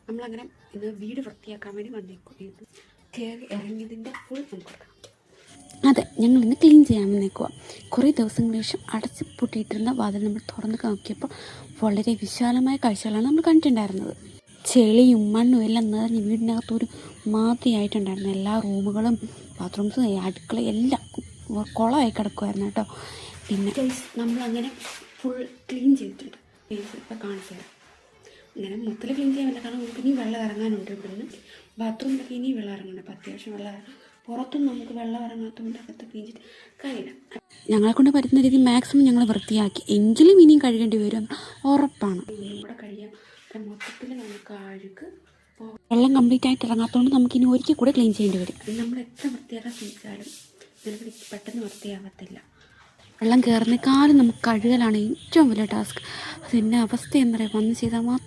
നമ്മളങ്ങനെ ഇന്ന് വീട് വൃത്തിയാക്കാൻ വേണ്ടി വന്നേക്കും. ഇത് കയറി ഇറങ്ങിയതിൻ്റെ ഫുൾ നമുക്ക് കൊടുക്കണം. അതെ, ഞങ്ങളിന്ന് ക്ലീൻ ചെയ്യാൻ വന്നേക്കുക. കുറേ ദിവസങ്ങൾക്ക് ശേഷം അടച്ച് പൂട്ടിയിട്ടിരുന്ന വാതിൽ നമ്മൾ തുറന്ന് നോക്കിയപ്പോൾ വളരെ വിശാലമായ കാഴ്ചകളാണ് നമ്മൾ കണ്ടിട്ടുണ്ടായിരുന്നത്. ചെളിയും മണ്ണും എല്ലാം നിറഞ്ഞ് വീടിനകത്തൊരു മാതിരിയായിട്ടുണ്ടായിരുന്നു. എല്ലാ റൂമുകളും ബാത്റൂംസും അടുക്കള എല്ലാം കുളമായി കിടക്കുമായിരുന്നു കേട്ടോ. പിന്നെ നമ്മളങ്ങനെ ഫുൾ ക്ലീൻ ചെയ്തിട്ടുണ്ട്. ഇപ്പം കാണിച്ചു തരാം. അങ്ങനെ മൊത്തത്തിൽ ക്ലീൻ ചെയ്യാൻ പറ്റില്ല, കാരണം നമുക്ക് ഇനി വെള്ളം ഇറങ്ങാനുണ്ട്. ഇവിടുന്ന് ബാത്റൂമിലൊക്കെ ഇനി വെള്ളം ഇറങ്ങുന്നുണ്ട്. അപ്പോൾ അത്യാവശ്യം വെള്ളം പുറത്തും നമുക്ക് വെള്ളം ഇറങ്ങാത്തതുകൊണ്ട് അകത്ത് ക്ലീൻ ചെയ്ത് കഴിയില്ല. ഞങ്ങളെ കൊണ്ട് പറ്റുന്ന രീതി മാക്സിമം ഞങ്ങൾ വൃത്തിയാക്കി. എങ്കിലും ഇനിയും കഴുകേണ്ടി വരും, ഉറപ്പാണ്. ഇനിയും കൂടെ കഴിയാം. മൊത്തത്തിൽ നമുക്ക് അഴുക്ക് വെള്ളം കംപ്ലീറ്റ് ആയിട്ട് ഇറങ്ങാത്തതുകൊണ്ട് നമുക്കിനി ഒരിക്കൽ കൂടെ ക്ലീൻ ചെയ്യേണ്ടി വരും. നമ്മൾ എത്ര വൃത്തിയാക്കാൻ ശ്രമിച്ചാലും നമുക്ക് പെട്ടെന്ന് വൃത്തിയാകത്തില്ല. വെള്ളം കയറുന്നേക്കാളും നമുക്ക് കഴുകലാണ് ഏറ്റവും വലിയ ടാസ്ക്. അതിൻ്റെ അവസ്ഥ എന്താ പറയുക, വന്ന് ചെയ്താൽ മാത്രം